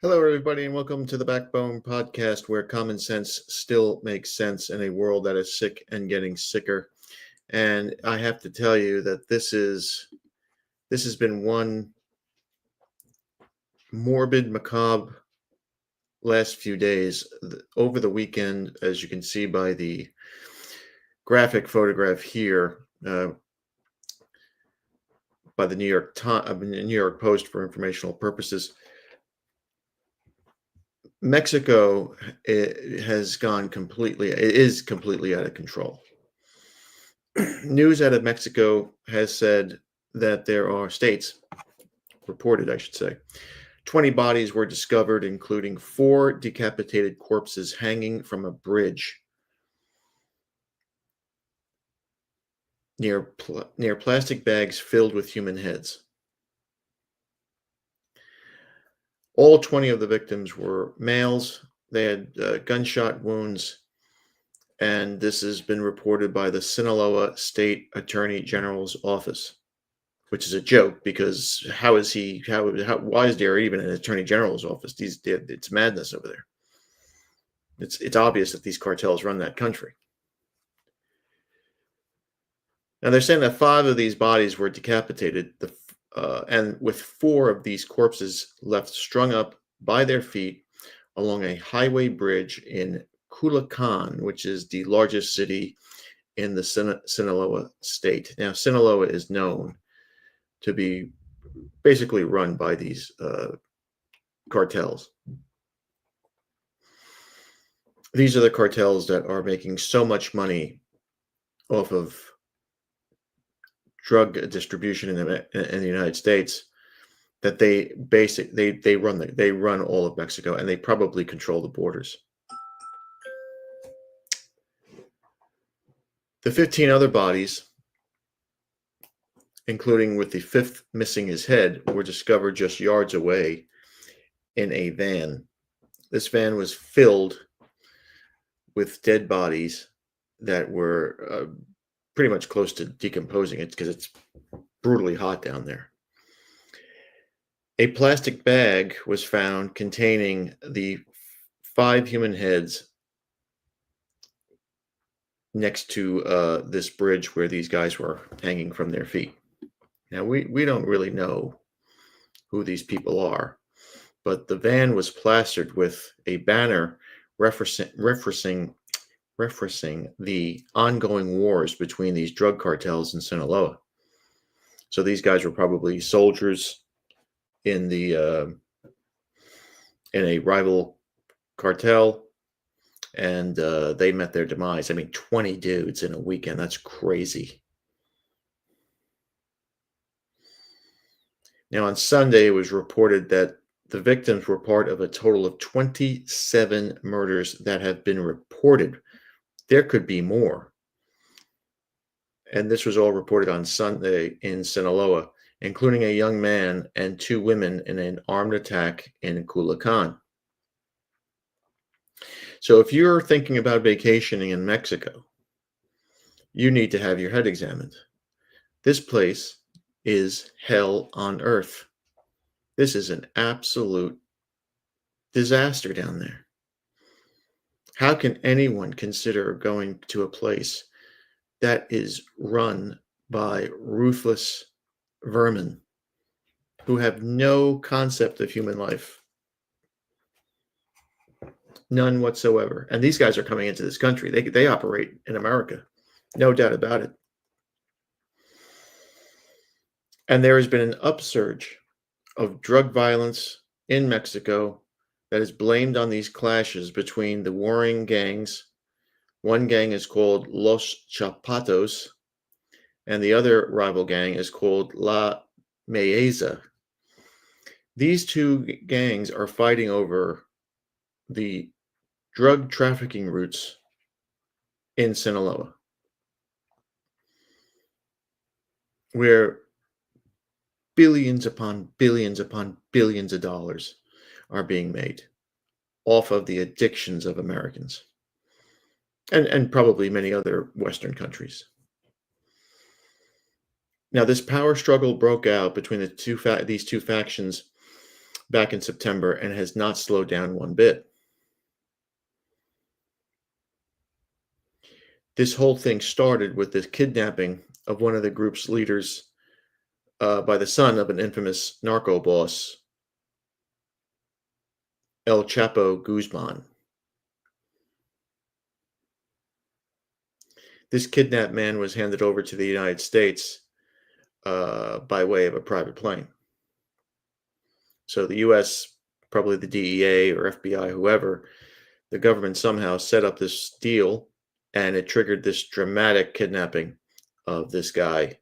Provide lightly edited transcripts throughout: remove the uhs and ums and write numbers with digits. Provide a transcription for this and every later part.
Hello, everybody, and welcome to the Backbone Podcast, where common sense still makes sense in a world that is sick and getting sicker. And I have to tell you that this has been one morbid, macabre last few days. Over the weekend, as you can see by the graphic photograph here, by the New York Post for informational purposes. Mexico is completely out of control. News out of Mexico has said that there are reported, I should say, 20 bodies were discovered, including 4 decapitated corpses hanging from a bridge near plastic bags filled with human heads. All 20 of the victims were males. They had gunshot wounds, and this has been reported by the Sinaloa State Attorney General's office, which is a joke because why is there even an Attorney General's office? It's madness over there. It's obvious that these cartels run that country. Now they're saying that 5 of these bodies were decapitated, and with 4 of these corpses left strung up by their feet along a highway bridge in Culiacan, which is the largest city in the Sinaloa state. Now, Sinaloa is known to be basically run by these cartels. These are the cartels that are making so much money off of drug distribution in the United States that they run all of Mexico, and they probably control the borders. The 15 other bodies, including with the 5th missing his head, were discovered just yards away in a van. This van was filled with dead bodies that were pretty much close to decomposing. It's because it's brutally hot down there. A plastic bag was found containing the 5 human heads next to this bridge where these guys were hanging from their feet. Now, we don't really know who these people are, but the van was plastered with a banner referencing the ongoing wars between these drug cartels in Sinaloa. So these guys were probably soldiers in a rival cartel, and they met their demise. I mean, 20 dudes in a weekend. That's crazy. Now, on Sunday, it was reported that the victims were part of a total of 27 murders that have been reported. There could be more. And this was all reported on Sunday in Sinaloa, including a young man and 2 women in an armed attack in Culiacan. So if you're thinking about vacationing in Mexico, you need to have your head examined. This place is hell on earth. This is an absolute disaster down there. How can anyone consider going to a place that is run by ruthless vermin who have no concept of human life? None whatsoever. And these guys are coming into this country. They operate in America. No doubt about it. And there has been an upsurge of drug violence in Mexico that is blamed on these clashes between the warring gangs. One gang is called Los Chapatos, and the other rival gang is called La Mayeza. These 2 gangs are fighting over the drug trafficking routes in Sinaloa, where billions upon billions upon billions of dollars are being made off of the addictions of Americans and probably many other Western countries. Now, this power struggle broke out between these two factions back in September and has not slowed down one bit. This whole thing started with the kidnapping of one of the group's leaders by the son of an infamous narco boss, El Chapo Guzman. This kidnapped man was handed over to the United States by way of a private plane. So the U.S., probably the DEA or FBI, whoever, the government somehow set up this deal, and it triggered this dramatic kidnapping of this guy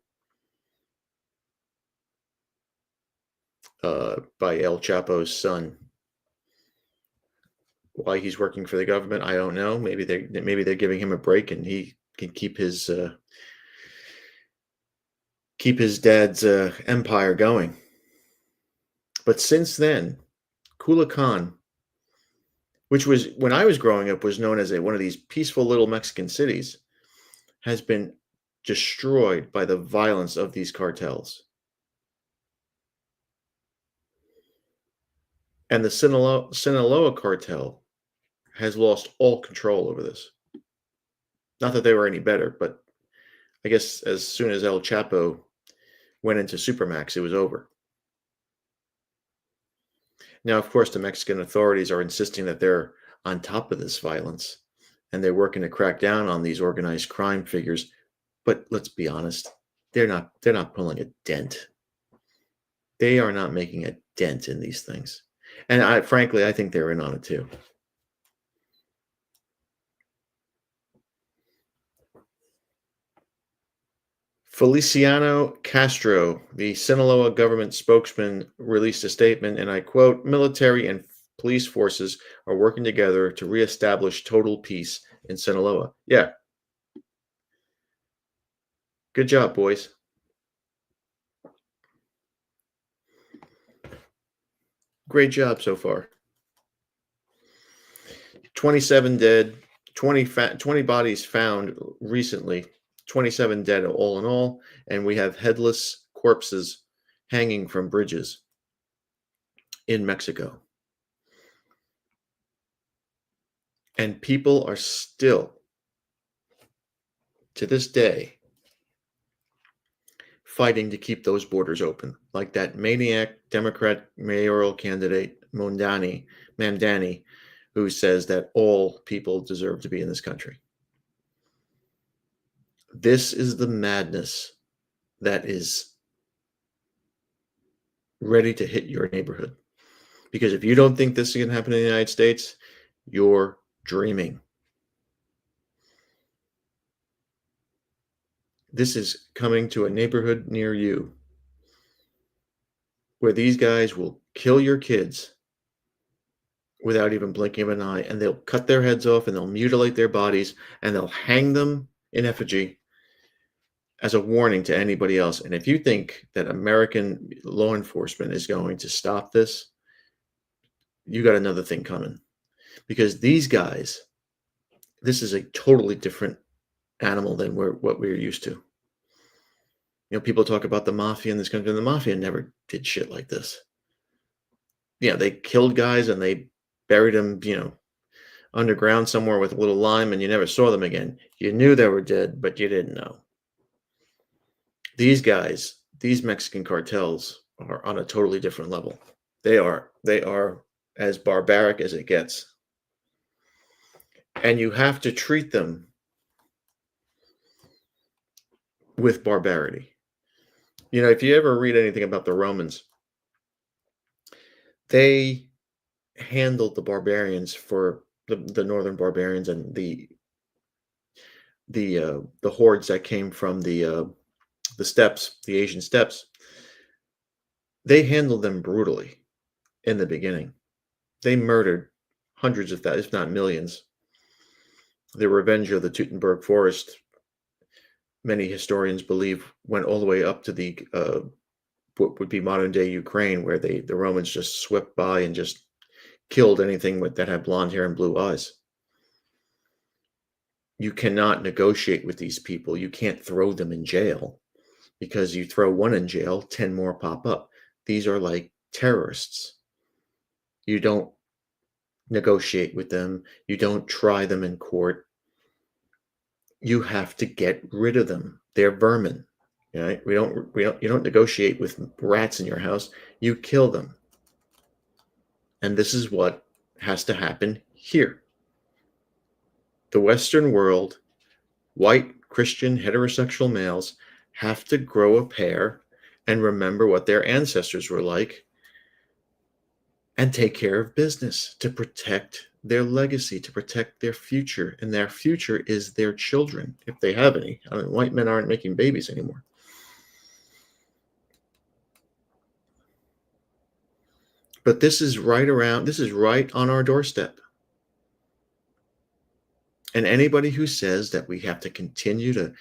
by El Chapo's son. Why he's working for the government, I don't know. Maybe they're giving him a break, and he can keep his dad's empire going. But since then, Culiacan, which was, when I was growing up, was known as one of these peaceful little Mexican cities, has been destroyed by the violence of these cartels. And the Sinaloa cartel has lost all control over this. Not that they were any better, but I guess as soon as El Chapo went into Supermax, it was over. Now, of course, the Mexican authorities are insisting that they're on top of this violence, and they're working to crack down on these organized crime figures. But let's be honest, they're not pulling a dent. They are not making a dent in these things. And frankly, I think they're in on it too. Feliciano Castro, the Sinaloa government spokesman, released a statement, and I quote, "Military and police forces are working together to reestablish total peace in Sinaloa." Yeah. Good job, boys. Great job so far. 27 dead, 20 bodies found recently, 27 dead all in all, and we have headless corpses hanging from bridges in Mexico. And people are still, to this day, fighting to keep those borders open, like that maniac Democrat mayoral candidate Mamdani, who says that all people deserve to be in this country. This is the madness that is ready to hit your neighborhood. Because if you don't think this is going to happen in the United States, you're dreaming. This is coming to a neighborhood near you where these guys will kill your kids without even blinking of an eye, and they'll cut their heads off, and they'll mutilate their bodies, and they'll hang them in effigy as a warning to anybody else. And if you think that American law enforcement is going to stop this, you got another thing coming. Because these guys, this is a totally different animal than what we're used to. You know, people talk about the mafia in this country, and the mafia never did shit like this. Yeah, they killed guys and they buried them, underground somewhere with a little lime, and you never saw them again. You knew they were dead, but you didn't know. These guys, these Mexican cartels, are on a totally different level. They are as barbaric as it gets. And you have to treat them with barbarity. If you ever read anything about the Romans, they handled the barbarians, for the northern barbarians and the hordes that came from the steppes, the Asian steppes. They handled them brutally in the beginning. They murdered hundreds of thousands, if not millions. The revenge of the Teutoburg Forest, many historians believe, went all the way up to the what would be modern day Ukraine, where the Romans just swept by and just killed anything that had blonde hair and blue eyes. You cannot negotiate with these people. You can't throw them in jail, because you throw one in jail, 10 more pop up. These are like terrorists. You don't negotiate with them. You don't try them in court. You have to get rid of them. They're vermin. Right? You don't negotiate with rats in your house. You kill them. And this is what has to happen here. The Western world, white Christian heterosexual males have to grow a pair and remember what their ancestors were like and take care of business to protect their legacy, to protect their future. And their future is their children, if they have any. I mean, white men aren't making babies anymore. But this is right on our doorstep. And anybody who says that we have to continue to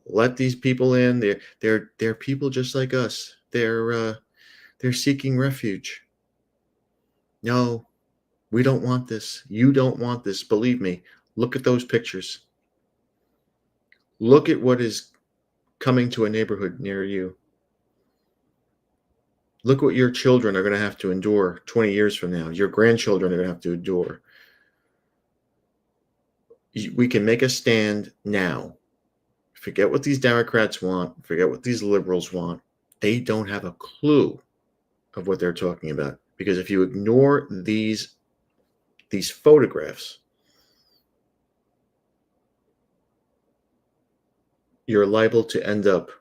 let these people in, they're people just like us. They're seeking refuge. No, we don't want this. You don't want this. Believe me. Look at those pictures. Look at what is coming to a neighborhood near you. Look what your children are going to have to endure 20 years from now. Your grandchildren are going to have to endure. We can make a stand now. Forget what these Democrats want. Forget what these liberals want. They don't have a clue of what they're talking about. Because if you ignore these photographs, you're liable to end up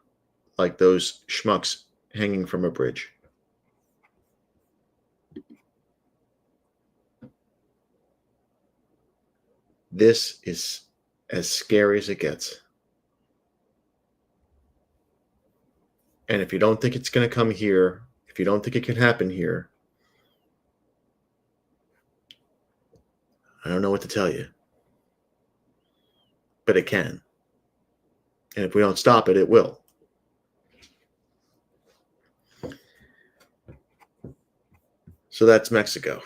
like those schmucks hanging from a bridge. This is as scary as it gets. And if you don't think it's going to come here, if you don't think it can happen here, I don't know what to tell you. But it can. And if we don't stop it, it will. So that's Mexico.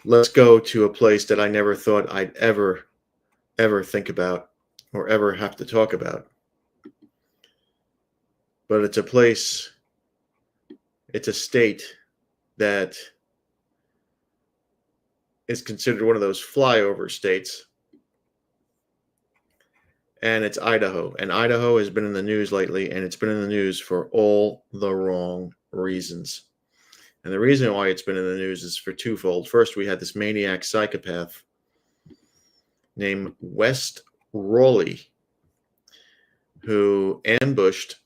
Let's go to a place that I never thought I'd ever think about or ever have to talk about. But it's a place, it's a state that is considered one of those flyover states. And it's Idaho. And Idaho has been in the news lately, and it's been in the news for all the wrong reasons. And the reason why it's been in the news is for twofold. First, we had this maniac psychopath named Wes Rowley, who ambushed,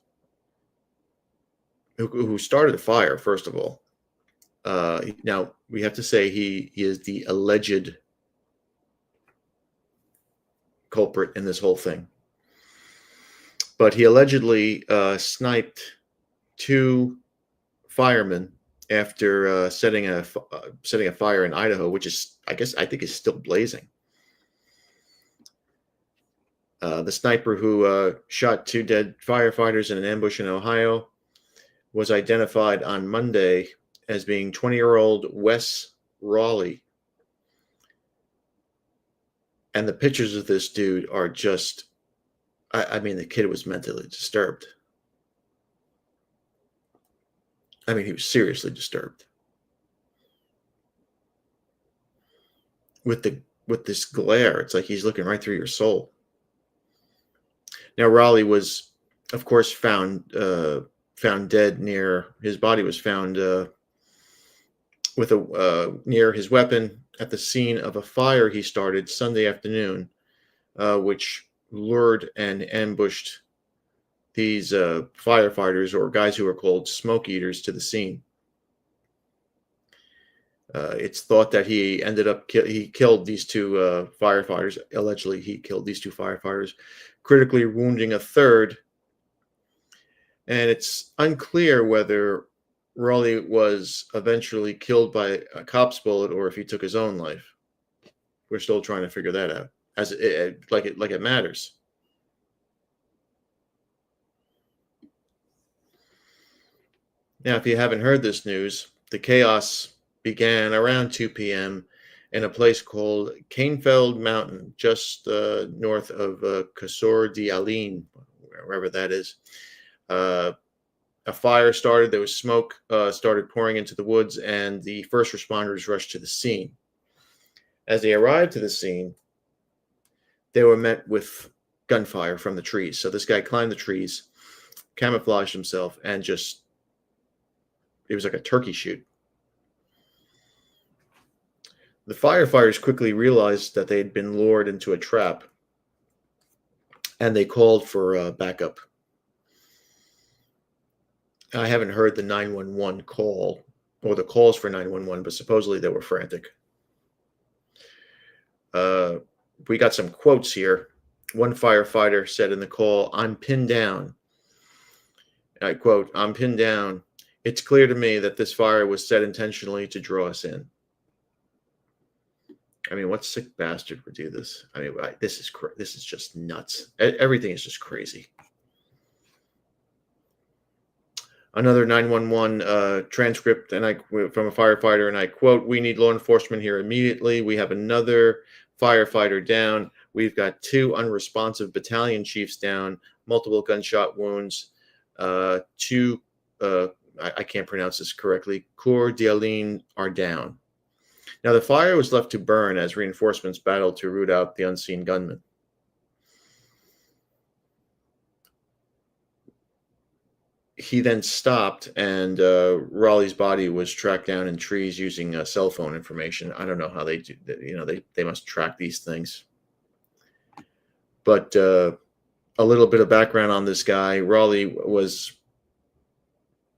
who started a fire, first of all. Now, we have to say he is the alleged culprit in this whole thing. But he allegedly sniped two firemen after setting a fire in Idaho, which is, I think is still blazing. The sniper who shot two dead firefighters in an ambush in Ohio was identified on Monday as being 20-year-old Wes Rowley. And the pictures of this dude are just, I mean, the kid was mentally disturbed. I mean, he was seriously disturbed. With this glare, it's like he's looking right through your soul. Now, Rowley was, of course, found dead near his body was found with near his weapon at the scene of a fire he started Sunday afternoon, which lured and ambushed these firefighters, or guys who are called smoke eaters, to the scene. It's thought that he ended up he killed these two firefighters. Allegedly, he killed these two firefighters, critically wounding a third. And it's unclear whether Rowley was eventually killed by a cop's bullet or if he took his own life. We're still trying to figure that out, as it matters. Now, if you haven't heard this news, the chaos began around 2 p.m. in a place called Canefeld Mountain, just north of Casor d'Alene, wherever that is. A fire started. There was smoke started pouring into the woods, and the first responders rushed to the scene. As they arrived to the scene, they were met with gunfire from the trees. So this guy climbed the trees, camouflaged himself, and just, it was like a turkey shoot. The firefighters quickly realized that they had been lured into a trap, and they called for backup. I haven't heard the 911 call or the calls for 911, but supposedly they were frantic. We got some quotes here. One firefighter said in the call, "I'm pinned down." I quote, "I'm pinned down. It's clear to me that this fire was set intentionally to draw us in." I mean, what sick bastard would do this? I mean, this is just nuts. Everything is just crazy. Another 911 transcript, and from a firefighter, and I quote, "We need law enforcement here immediately. We have another firefighter down. We've got 2 unresponsive battalion chiefs down, multiple gunshot wounds, 2, I can't pronounce this correctly, Corps d'Alene are down." Now, the fire was left to burn as reinforcements battled to root out the unseen gunman. He then stopped, and Raleigh's body was tracked down in trees using cell phone information. I don't know how they do. They must track these things. But a little bit of background on this guy: Raleigh was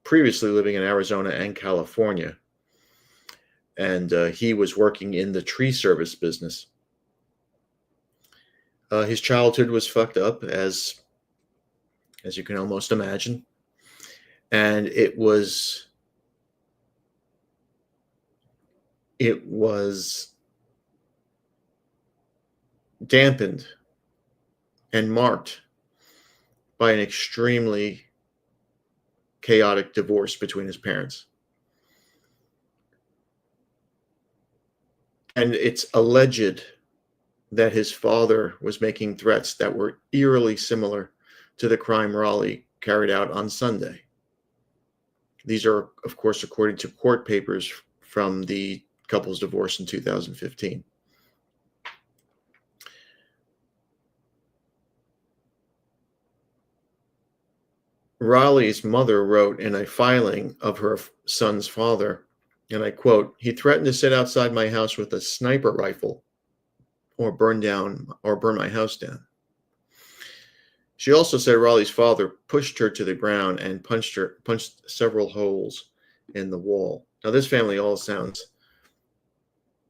previously living in Arizona and California, and he was working in the tree service business. His childhood was fucked up, as you can almost imagine. And it was dampened and marked by an extremely chaotic divorce between his parents. And it's alleged that his father was making threats that were eerily similar to the crime Raleigh carried out on Sunday. These are, of course, according to court papers from the couple's divorce in 2015. Raleigh's mother wrote in a filing of her son's father, and I quote, "He threatened to sit outside my house with a sniper rifle or burn my house down." She also said Raleigh's father pushed her to the ground and punched several holes in the wall. Now, this family all sounds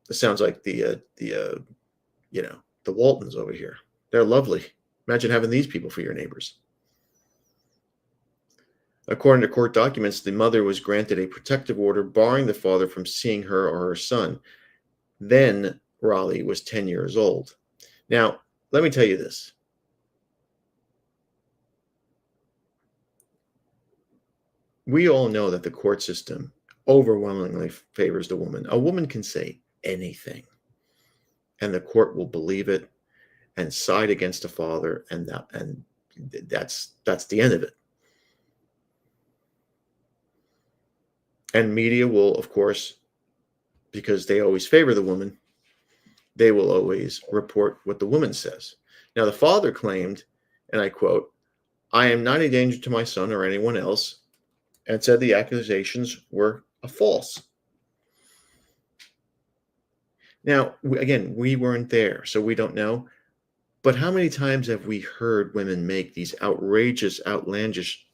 like the Waltons over here. They're lovely. Imagine having these people for your neighbors. According to court documents, the mother was granted a protective order barring the father from seeing her or her son. Then Raleigh was 10 years old. Now, let me tell you this. We all know that the court system overwhelmingly favors the woman. A woman can say anything, and the court will believe it and side against the father, and that's the end of it. And media will, of course, because they always favor the woman, they will always report what the woman says. Now, the father claimed, and I quote, "I am not a danger to my son or anyone else," and said the accusations were false. Now, again, we weren't there, so we don't know. But how many times have we heard women make these outrageous, outlandish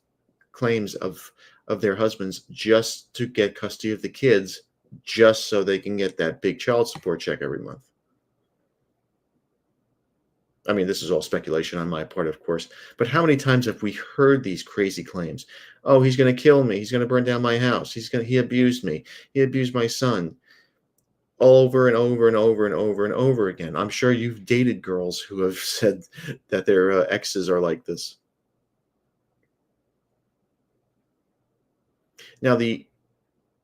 claims of their husbands just to get custody of the kids, just so they can get that big child support check every month? I mean, this is all speculation on my part, of course, but how many times have we heard these crazy claims? "Oh, he's going to kill me. He's going to burn down my house. He abused me. He abused my son." Over and over and over and over and over again. I'm sure you've dated girls who have said that their exes are like this. Now, the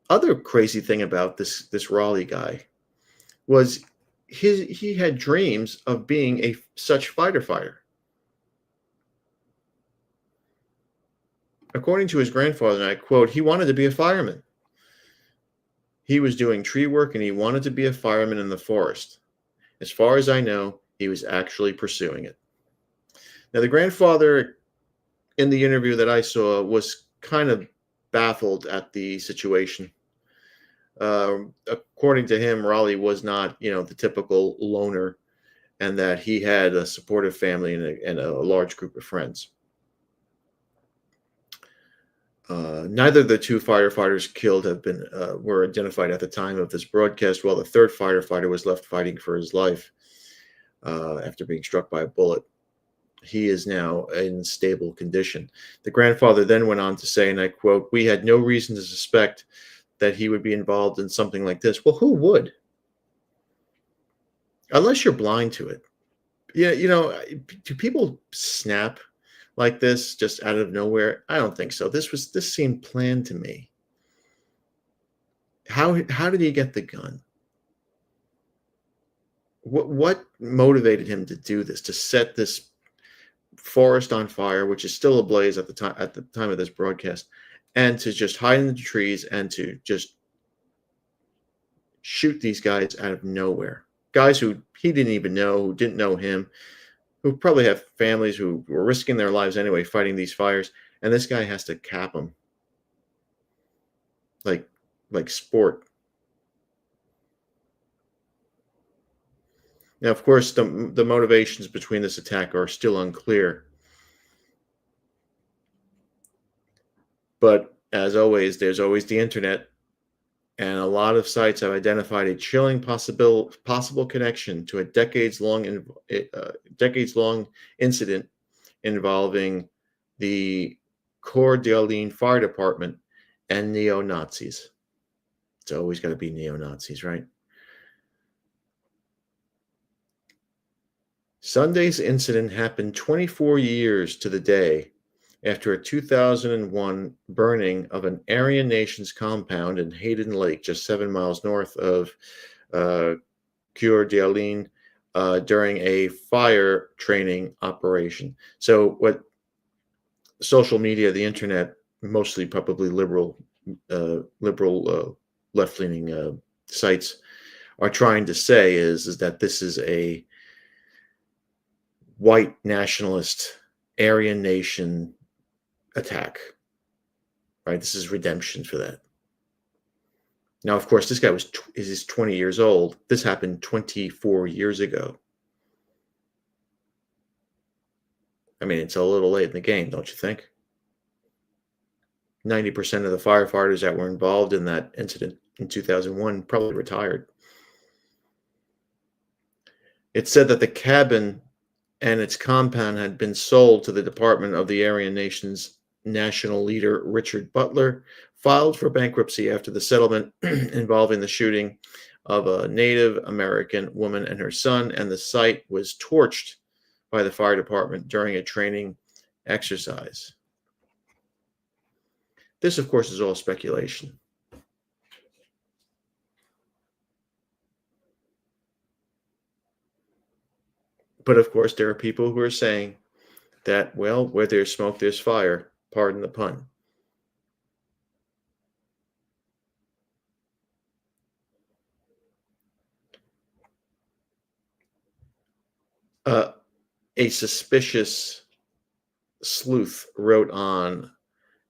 other crazy thing about this Raleigh guy was he had dreams of being such fighter. According to his grandfather, and I quote, he wanted to be a fireman. He was doing tree work and he wanted to be a fireman in the forest. As far as I know, he was actually pursuing it. Now, the grandfather in the interview that I saw was kind of baffled at the situation. According to him, Raleigh was not, the typical loner, and that he had a supportive family and a large group of friends. Neither of the two firefighters killed were identified at the time of this broadcast, while the third firefighter was left fighting for his life after being struck by a bullet. He is now in stable condition. The grandfather then went on to say, and I quote, "We had no reason to suspect that he would be involved in something like this." Well, who would? Unless you're blind to it. Yeah, do people snap like this just out of nowhere? I don't think so. This seemed planned to me. How did he get the gun? What motivated him to do this, to set this forest on fire, which is still ablaze at the time of this broadcast, and to just hide in the trees and to just shoot these guys out of nowhere? Guys who he didn't even know, who didn't know him, who probably have families, who were risking their lives anyway fighting these fires, and this guy has to cap them like sport. Now, of course, the motivations between this attack are still unclear. But as always, there's always the internet, and a lot of sites have identified a chilling possible connection to a decades-long incident involving the Coeur d'Alene Fire Department and neo-Nazis. It's always got to be neo-Nazis, right? Sunday's incident happened 24 years to the day after a 2001 burning of an Aryan Nations compound in Hayden Lake, just 7 miles north of Coeur d'Alene, during a fire training operation. So what social media, the internet, mostly probably liberal left-leaning sites, are trying to say is that this is a white nationalist Aryan nation attack, right? This is redemption for that. Now, of course, this guy is 20 years old. This happened 24 years ago. I mean, it's a little late in the game, don't you think? 90% of the firefighters that were involved in that incident in 2001 probably retired. It said that the cabin and its compound had been sold to the Department of the Aryan Nation's national leader, Richard Butler, filed for bankruptcy after the settlement involving the shooting of a Native American woman and her son, and the site was torched by the fire department during a training exercise. This, of course, is all speculation. But, of course, there are people who are saying that, well, where there's smoke, there's fire. Pardon the pun. A suspicious sleuth wrote on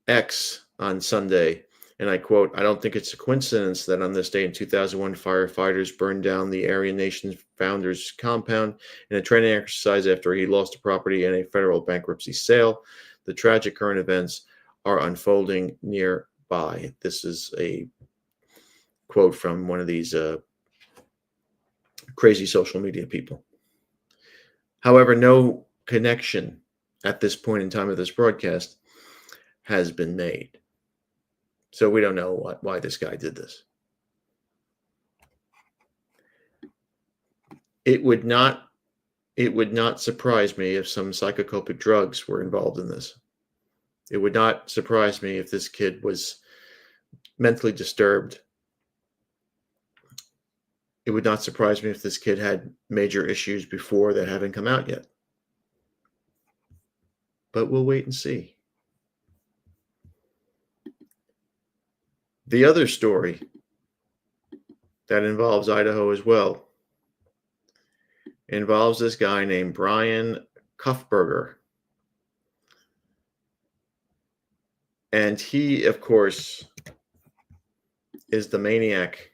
X on Sunday, and I quote, "I don't think it's a coincidence that on this day in 2001, firefighters burned down the Aryan Nation founder's compound in a training exercise after he lost a property in a federal bankruptcy sale. The tragic current events are unfolding nearby." This is a quote from one of these crazy social media people. However, no connection at this point in time of this broadcast has been made. So we don't know why this guy did this. It would not surprise me if some psychotropic drugs were involved in this. It would not surprise me if this kid was mentally disturbed. It would not surprise me if this kid had major issues before that haven't come out yet. But we'll wait and see. The other story that involves Idaho as well involves this guy named Brian Kuffberger. And he, of course, is the maniac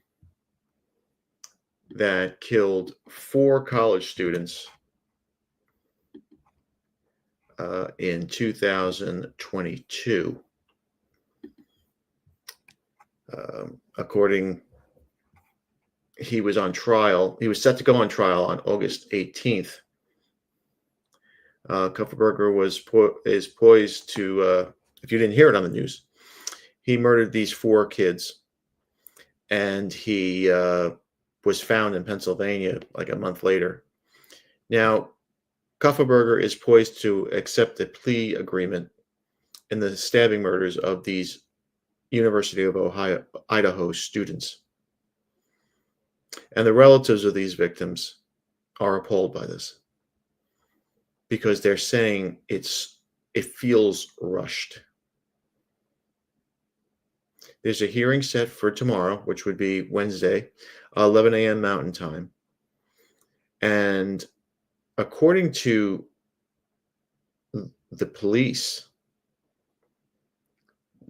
that killed 4 college students in 2022. According, he was on trial. He was set to go on trial on August 18th. Kupferberger is poised to, if you didn't hear it on the news, he murdered these 4 kids, and he was found in Pennsylvania like a month later. Now, Kupferberger is poised to accept a plea agreement in the stabbing murders of these University of Idaho students. And the relatives of these victims are appalled by this because they're saying it feels rushed. There's a hearing set for tomorrow, which would be Wednesday, 11 a.m. Mountain Time. And according to the police,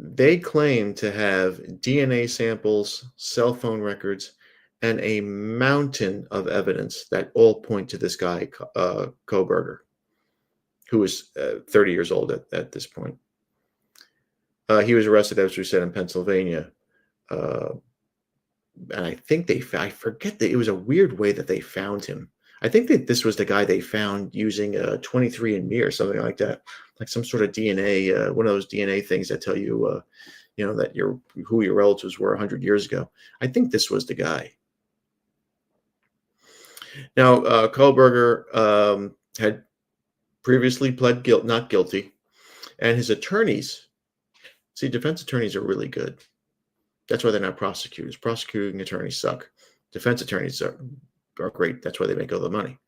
they claim to have DNA samples, cell phone records, and a mountain of evidence that all point to this guy, Kohberger, who is 30 years old at this point. He was arrested, as we said, in Pennsylvania. And I think I forget that it was a weird way that they found him. I think that this was the guy they found using 23andMe or something like that, like some sort of DNA, one of those DNA things that tell you, that who your relatives were 100 years ago. I think this was the guy. Now, Kohberger had previously pled not guilty, and his attorneys, defense attorneys are really good. That's why they're not prosecutors. Prosecuting attorneys suck. Defense attorneys are great. That's why they make all the money.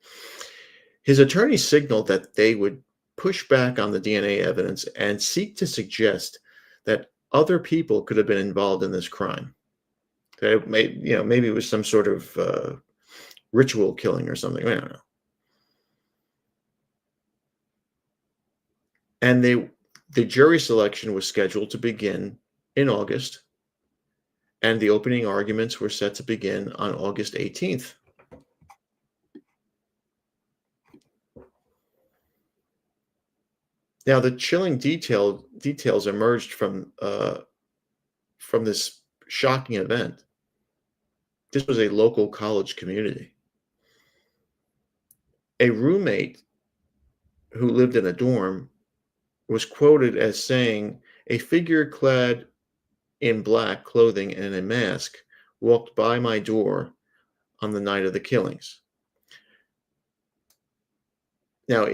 His attorneys signaled that they would push back on the DNA evidence and seek to suggest that other people could have been involved in this crime. That maybe it was some sort of ritual killing or something. I don't know. And the jury selection was scheduled to begin in August, and the opening arguments were set to begin on August 18th. Now, the chilling details emerged from this shocking event. This was a local college community. A roommate who lived in a dorm was quoted as saying, "A figure clad in black clothing and a mask walked by my door on the night of the killings." Now,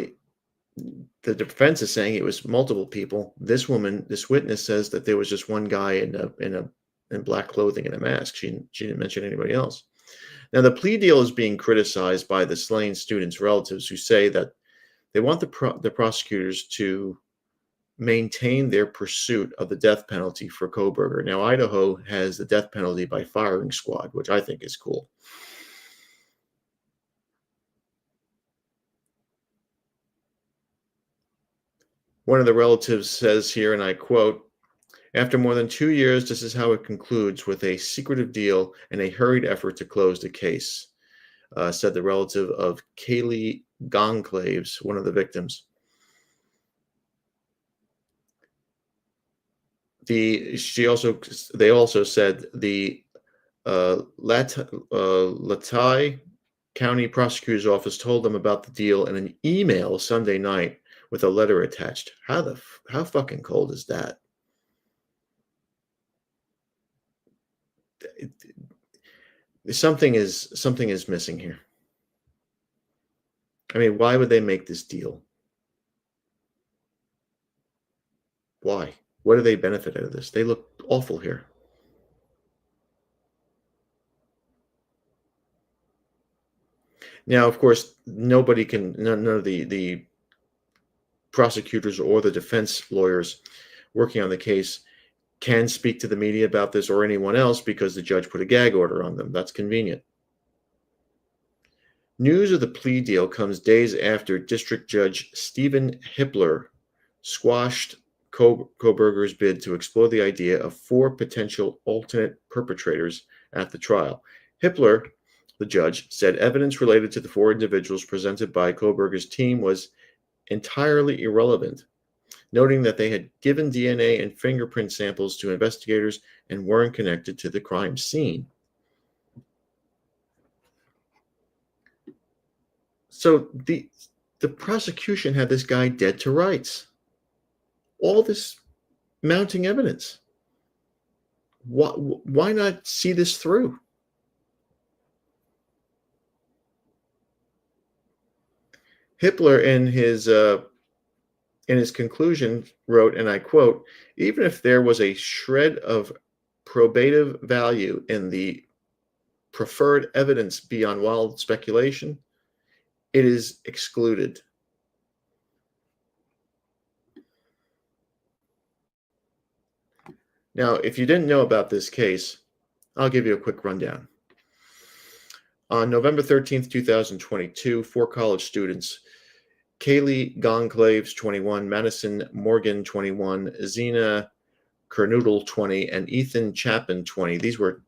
the defense is saying it was multiple people. This witness says that there was just one guy in black clothing and a mask. She didn't mention anybody else. Now, the plea deal is being criticized by the slain students' relatives, who say that they want the prosecutors to maintain their pursuit of the death penalty for Kohberger. Now, Idaho has the death penalty by firing squad, which I think is cool. One of the relatives says here, and I quote, "After more than 2 years, this is how it concludes, with a secretive deal and a hurried effort to close the case," said the relative of Kaylee Goncalves, one of the victims. They also said the Latah County Prosecutor's Office told them about the deal in an email Sunday night with a letter attached. How fucking cold is that? Something is missing here. I mean, why would they make this deal? Why? What do they benefit out of this? They look awful here. Now, of course, none of the prosecutors or the defense lawyers working on the case can speak to the media about this or anyone else because the judge put a gag order on them. That's convenient. News of the plea deal comes days after District Judge Stephen Hippler squashed Kohberger's bid to explore the idea of 4 potential alternate perpetrators at the trial. Hippler, the judge, said evidence related to the 4 individuals presented by Kohberger's team was entirely irrelevant, noting that they had given DNA and fingerprint samples to investigators and weren't connected to the crime scene. So the prosecution had this guy dead to rights. All this mounting evidence. Why not see this through? Hippler, in his conclusion, wrote, and I quote, "Even if there was a shred of probative value in the preferred evidence beyond wild speculation, it is excluded." Now, if you didn't know about this case, I'll give you a quick rundown. On November 13th, 2022, 4 college students, Kaylee Gonclaves, 21, Madison Morgan, 21, Zena Kernodle, 20, and Ethan Chapin, 20. These were,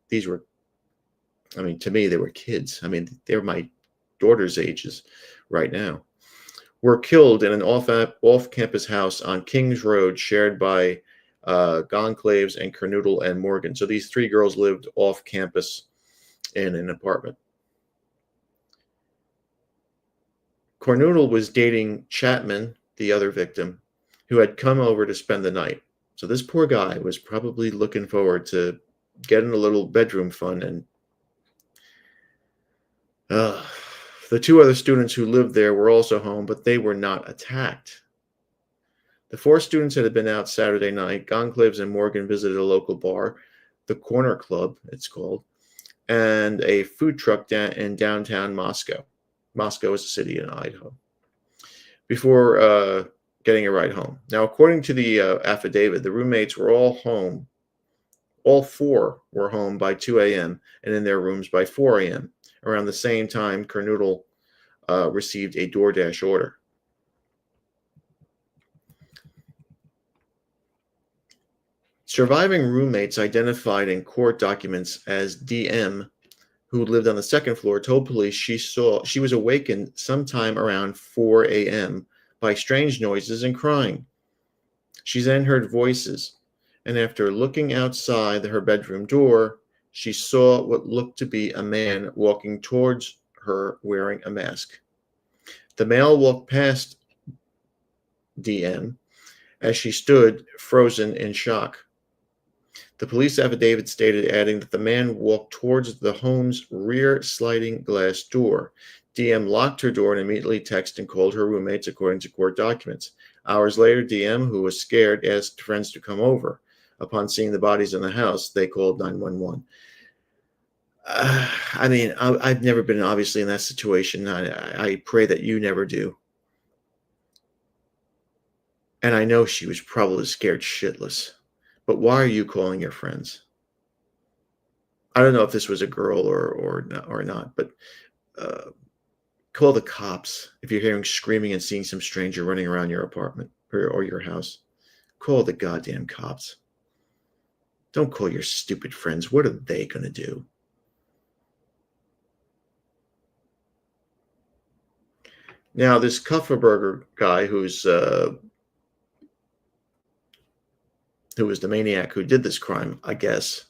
I mean, to me, they were kids. I mean, they're my daughter's ages right now. Were killed in an off-campus house on Kings Road shared by Gonclaves and Kernodle and Morgan. So these 3 girls lived off campus in an apartment. Kernodle was dating Chapman, the other victim, who had come over to spend the night. So this poor guy was probably looking forward to getting a little bedroom fun. And the 2 other students who lived there were also home, but they were not attacked. The 4 students that had been out Saturday night, Gonclaves and Morgan visited a local bar, the Corner Club, it's called, and a food truck in downtown Moscow. Moscow is a city in Idaho, before getting a ride home. Now, according to the affidavit, the roommates were all home. All 4 were home by 2 a.m. and in their rooms by 4 a.m. Around the same time, Kernodle received a DoorDash order. Surviving roommates identified in court documents as DM, who lived on the 2nd floor, told police she was awakened sometime around 4 a.m. by strange noises and crying. She then heard voices, and after looking outside her bedroom door, she saw what looked to be a man walking towards her wearing a mask. The male walked past DM as she stood frozen in shock. The police affidavit stated, adding that the man walked towards the home's rear sliding glass door. DM locked her door and immediately texted and called her roommates, according to court documents. Hours later, DM, who was scared, asked friends to come over. Upon seeing the bodies in the house, they called 911. I mean, I've never been obviously in that situation. I pray that you never do. And I know she was probably scared shitless. But why are you calling your friends? I don't know if this was a girl or not, but call the cops if you're hearing screaming and seeing some stranger running around your apartment or your house. Call the goddamn cops. Don't call your stupid friends. What are they going to do? Now, this Kupferberger guy who was the maniac who did this crime, I guess,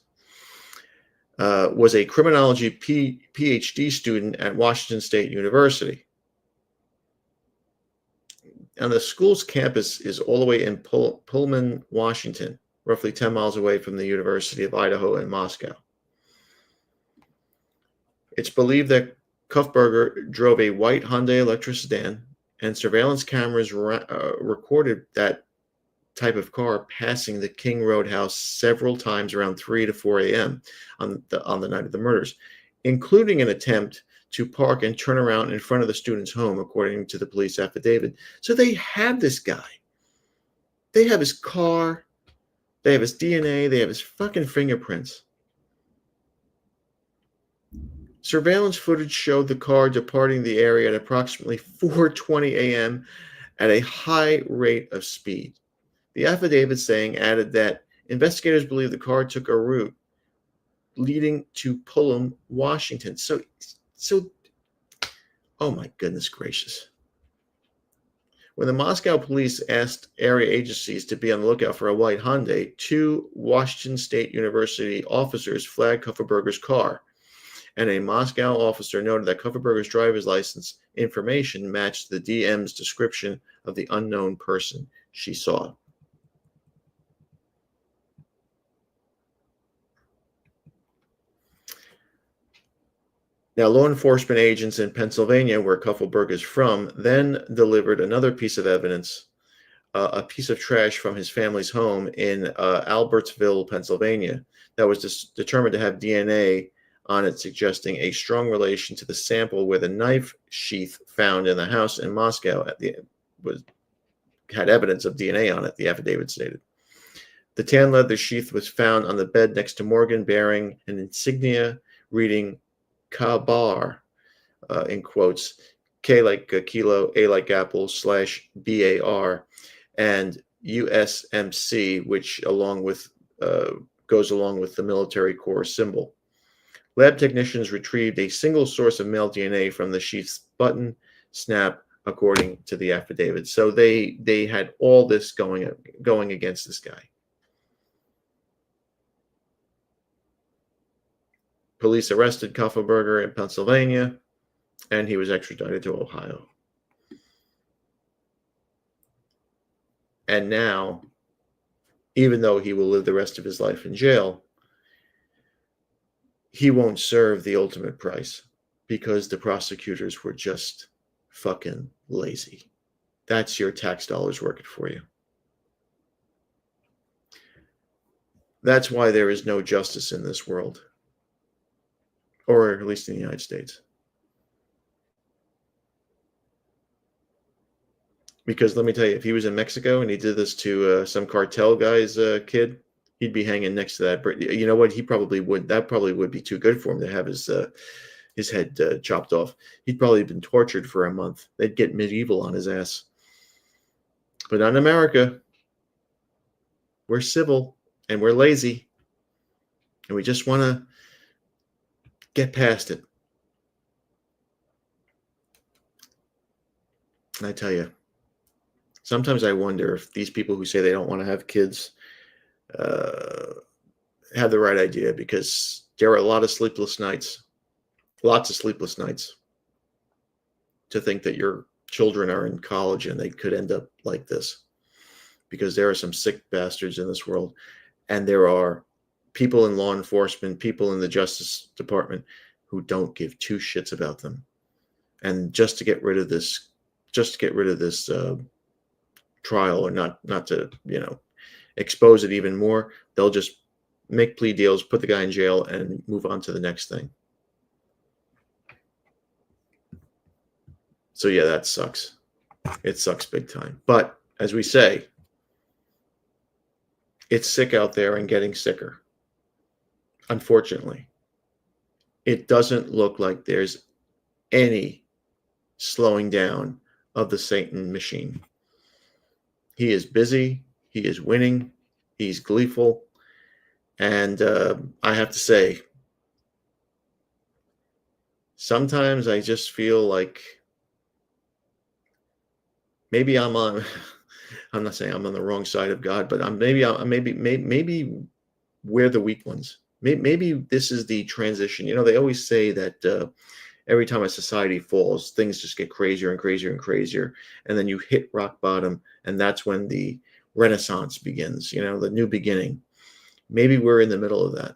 was a criminology PhD student at Washington State University. And the school's campus is all the way in Pullman, Washington, roughly 10 miles away from the University of Idaho in Moscow. It's believed that Kupferberger drove a white Hyundai Elantra sedan, and surveillance cameras recorded that type of car passing the King Road house several times around 3 to 4 a.m. on the night of the murders, including an attempt to park and turn around in front of the student's home, according to the police affidavit. So they have this guy. They have his car. They have his DNA. They have his fucking fingerprints. Surveillance footage showed the car departing the area at approximately 4:20 a.m. at a high rate of speed. The affidavit saying added that investigators believe the car took a route leading to Pullman, Washington. So, oh my goodness gracious. When the Moscow police asked area agencies to be on the lookout for a white Hyundai, two Washington State University officers flagged Kupferberger's car, and a Moscow officer noted that Kupferberger's driver's license information matched the DM's description of the unknown person she saw. Now, law enforcement agents in Pennsylvania, where Kupferberg is from, then delivered another piece of evidence, a piece of trash from his family's home in Albertsville, Pennsylvania, that was determined to have DNA on it, suggesting a strong relation to the sample where the knife sheath found in the house in Moscow had evidence of DNA on it, the affidavit stated. The tan leather sheath was found on the bed next to Morgan, bearing an insignia reading Kabar, in quotes, K like kilo, A like apple, /BAR, and USMC, which goes along with the military corps symbol. Lab technicians retrieved a single source of male DNA from the sheath's button snap, according to the affidavit. So they had all this going against this guy. Police arrested Kupferberger in Pennsylvania, and he was extradited to Ohio. And now, even though he will live the rest of his life in jail, he won't serve the ultimate price because the prosecutors were just fucking lazy. That's your tax dollars working for you. That's why there is no justice in this world, or at least in the United States. Because let me tell you, if he was in Mexico and he did this to some cartel guy's kid, he'd be hanging next to that. You know what? He probably would. That probably would be too good for him to have his head chopped off. He'd probably been tortured for a month. They'd get medieval on his ass. But not in America. We're civil and we're lazy, and we just want to get past it. And I tell you, sometimes I wonder if these people who say they don't want to have kids have the right idea, because there are a lot of sleepless nights, lots of sleepless nights, to think that your children are in college and they could end up like this, because there are some sick bastards in this world, and there are people in law enforcement, people in the Justice Department who don't give two shits about them. And just to get rid of this trial, or not to, expose it even more, they'll just make plea deals, put the guy in jail, and move on to the next thing. So yeah, that sucks. It sucks big time. But as we say, it's sick out there and getting sicker. Unfortunately, it doesn't look like there's any slowing down of the Satan machine. He is busy. He is winning. He's gleeful. And I have to say, sometimes I just feel like maybe I'm on. I'm not saying I'm on the wrong side of God, but maybe we're the weak ones. Maybe this is the transition. They always say that every time a society falls, things just get crazier and crazier and crazier, and then you hit rock bottom, and that's when the Renaissance begins. The new beginning. Maybe we're in the middle of that,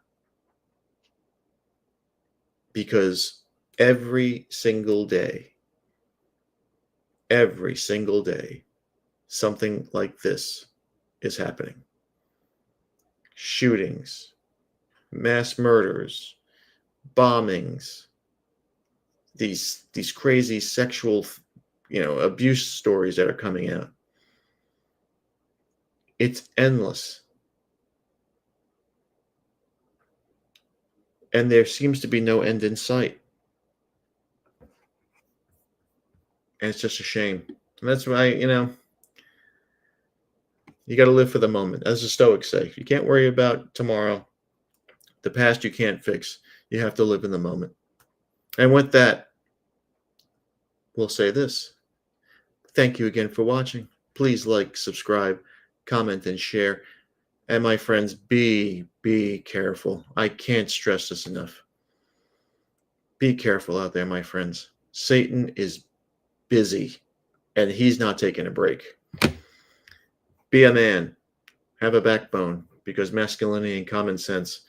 because every single day, something like this is happening. Shootings, mass murders, bombings, these crazy sexual, abuse stories that are coming out. It's endless. And there seems to be no end in sight. And it's just a shame. And that's why, you got to live for the moment. As the Stoics say, you can't worry about tomorrow. The past you can't fix. You have to live in the moment. And with that, we'll say this. Thank you again for watching. Please like, subscribe, comment, and share. And my friends, be careful. I can't stress this enough. Be careful out there, my friends. Satan is busy, and he's not taking a break. Be a man. Have a backbone, because masculinity and common sense